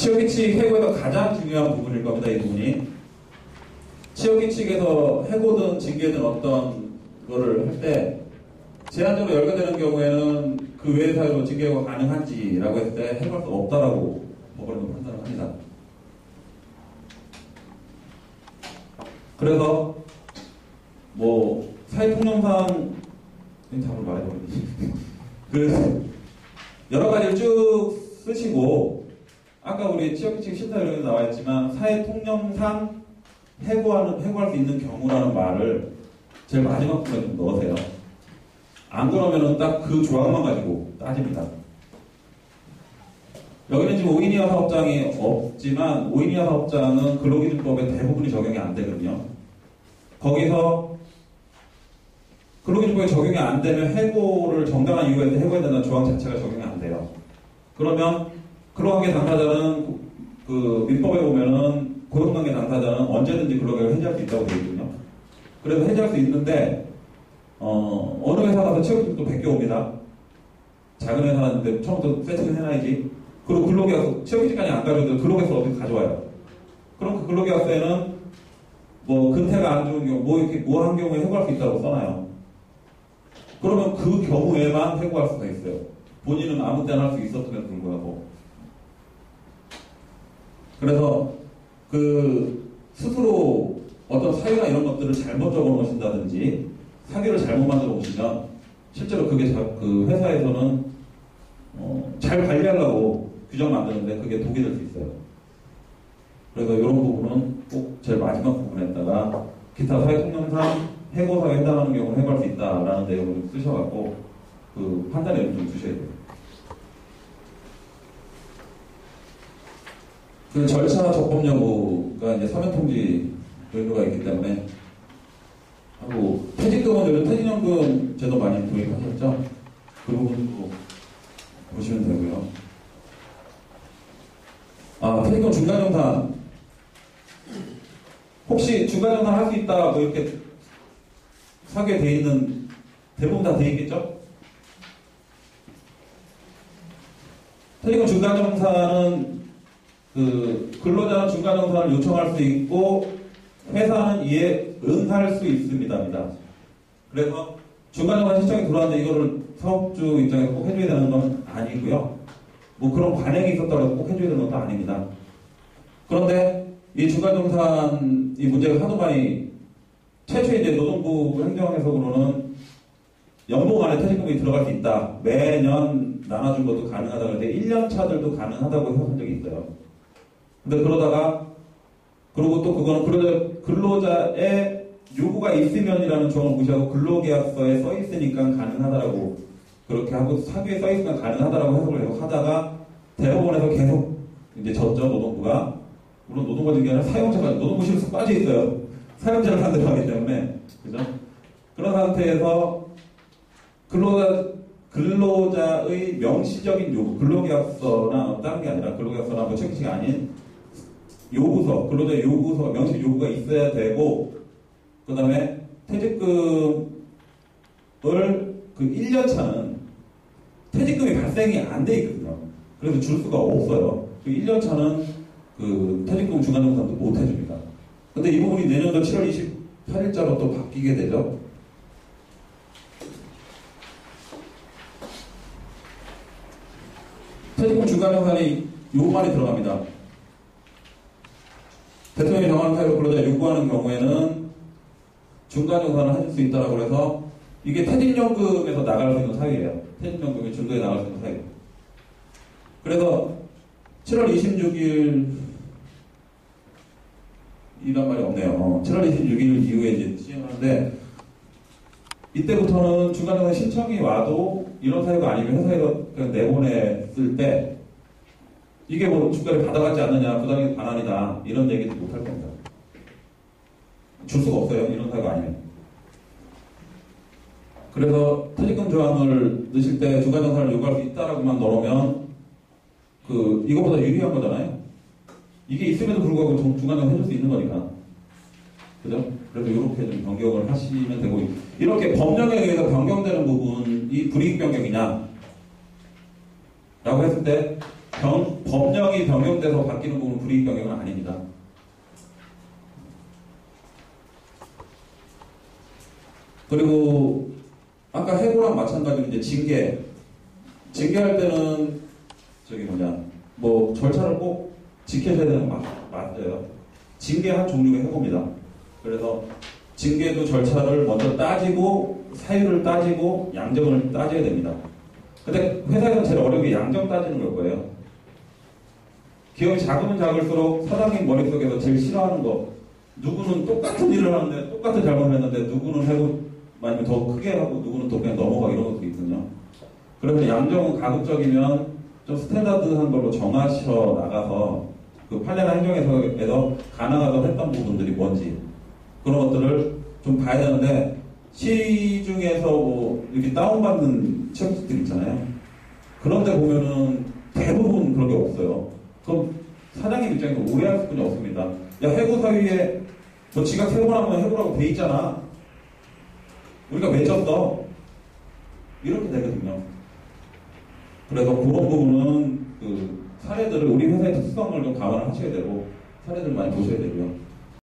치어규칙 해고에서 가장 중요한 부분일 겁니다. 이 부분이. 치어규칙에서 해고든 징계든 어떤 거를 할 때 제한적으로 열거되는 경우에는 그 외의 사유로 징계가 가능한지라고 했을 때 해고할 수 없다라고 법원은 판단을 합니다. 그래서 뭐 사회통념상 답을 말해버리지. 그 여러 가지를 쭉 쓰시고 아까 우리 치어규칙 심사위원회에 나와 있지만 사회통념상 해고할 수 있는 경우라는 말을 제일 마지막 부분에 좀 넣으세요. 안 그러면은 딱 그 조항만 가지고 따집니다. 여기는 지금 5인 이하 사업장이 없지만 5인 이하 사업장은 근로기준법에 대부분이 적용이 안 되거든요. 거기서 근로기준법에 적용이 안 되면 해고를 정당한 이유가 있는데 해고해야 된다는 조항 자체가 적용이 안 돼요. 그러면 근로관계 당사자는 그 민법에 보면은 고용관계 당사자는 언제든지 근로계약을 해지할 수 있다고 되어 있거든요. 그래서 해지할 수 있는데 어느 회사 가서 취업도 베껴옵니다. 작은 회사인데 처음부터 세팅을 해놔야지. 그리고 근로계약서 취업기지까지 안 가져도 근로계약서 어디 가져와요. 그럼 그 근로계약서에는 뭐 근태가 안 좋은 경우 뭐 이렇게 뭐 한 경우에 해고할 수 있다고 써놔요. 그러면 그 경우에만 해고할 수가 있어요. 본인은 아무 때나 할 수 있었음에도 불구하고. 그래서 그 스스로 어떤 사유나 이런 것들을 잘못 적어 놓으신다든지 사기를 잘못 만들어 오시면 실제로 그게 그 회사에서는 잘 관리하려고 규정 만드는데 그게 독이 될 수 있어요. 그래서 이런 부분은 꼭 제일 마지막 부분에다가 기타 사회통념상 해고사에 해당하는 경우는 해고할 수 있다라는 내용을 쓰셔갖고 그 판단에 좀 주셔야 돼요. 그 절차 적법 여부가 이제 사면통지 의무가 있기 때문에 하고 퇴직금은 요즘 퇴직연금 제도 많이 도입하셨죠? 그 부분도 보시면 되고요. 퇴직금 중간정산 혹시 중간정산 할 수 있다 뭐 이렇게 사기에 돼 있는 대부분 다 돼 있겠죠? 퇴직금 중간정산은 그 근로자는 중간정산을 요청할 수 있고 회사는 이에 응할 수 있습니다. 그래서 중간정산 신청이 들어왔는데 이거를 사업주 입장에서 꼭 해줘야 되는 건 아니고요. 뭐 그런 관행이 있었다고 해서 꼭 해줘야 되는 것도 아닙니다. 그런데 이 중간정산 이 문제가 하도 많이 최초에 이제 노동부 행정해석으로는 연봉 안에 퇴직금이 들어갈 수 있다. 매년 나눠준 것도 가능하다고 했는데 1년 차들도 가능하다고 해석한 적이 있어요. 근데 그러다가 그리고 또 그거는 근로자의 요구가 있으면이라는 조항을 무시하고 근로계약서에 써 있으니까 가능하다라고 그렇게 하고 사규에 써 있으니까 가능하다라고 해석을 계속 하다가 대법원에서 계속 이제 졌죠. 노동부가. 물론 노동부가 진 게 아니라 사용자가 노동부실에서 빠져 있어요. 사용자를 상대로 하기 때문에. 그죠? 그런 상태에서 근로자의 명시적인 요구, 근로계약서나 다른 게 아니라 근로계약서나 뭐 책임이 아닌 요구서, 근로자 요구서, 명시 요구가 있어야 되고, 그 다음에 퇴직금을 그 1년 차는 퇴직금이 발생이 안 돼 있거든요. 그래서 줄 수가 없어요. 그 1년 차는 그 퇴직금 중간정산도 못 해줍니다. 근데 이 부분이 내년도 7월 28일자로 또 바뀌게 되죠. 퇴직금 중간정산이 요구만이 들어갑니다. 대통령이 정하는 사유로 근로자가 요구하는 경우에는 중간정산을 해줄 수 있다라고 해서 이게 퇴직연금에서 나갈 수 있는 사유예요. 퇴직연금이 중도에 나갈 수 있는 사유. 그래서 7월 26일 이란 말이 없네요. 7월 26일 이후에 이제 시행하는데 이때부터는 중간정산 신청이 와도 이런 사유가 아니면 회사에서 그냥 내보냈을 때 이게 뭐 주가를 받아가지 않느냐, 부당이익 반환이다 이런 얘기도 못할 겁니다. 줄 수가 없어요. 이런 사유가 아니면. 그래서 퇴직금 조항을 넣으실 때 중간정산을 요구할 수 있다라고만 넣으면 이것보다 유리한 거잖아요. 이게 있음에도 불구하고 중간정산 해줄 수 있는 거니까. 그죠? 그래서 이렇게 좀 변경을 하시면 되고, 이렇게 법령에 의해서 변경되는 부분이 불이익 변경이냐 라고 했을 때 법령이 변경돼서 바뀌는 부분은 불이익 변경은 아닙니다. 그리고 아까 해고랑 마찬가지로 이제 징계할 때는 뭐 절차를 꼭 지켜줘야 되는 거 맞아요. 징계 한 종류가 해고입니다. 그래서 징계도 절차를 먼저 따지고 사유를 따지고 양정을 따져야 됩니다. 근데 회사에서 제일 어려운 게 양정 따지는 걸 거예요. 기업이 작으면 작을수록 사장님 머릿속에서 제일 싫어하는 거, 누구는 똑같은 일을 하는데 똑같은 잘못을 했는데 누구는 해고 아니면 더 크게 하고 누구는 또 그냥 넘어가 이런 것도 있거든요. 그래서 양정은 가급적이면 좀 스탠다드한 걸로 정하셔 나가서 그 판례나 행정에서 가능하다고 했던 부분들이 뭔지 그런 것들을 좀 봐야 되는데 시중에서 뭐 이렇게 다운받는 취업직들 있잖아요. 그런데 보면은 대부분 그런 게 없어요. 그럼 사장님 입장에서 오해할 수뿐이 없습니다. 야, 해고 사유에 너 지각 3번 하면 해고라고 돼 있잖아. 우리가 왜 졌어? 이렇게 되거든요. 그래서 그런 부분은 그 사례들을 우리 회사의 특성을 좀 감안을 하셔야 되고 사례들 많이 보셔야 되고요.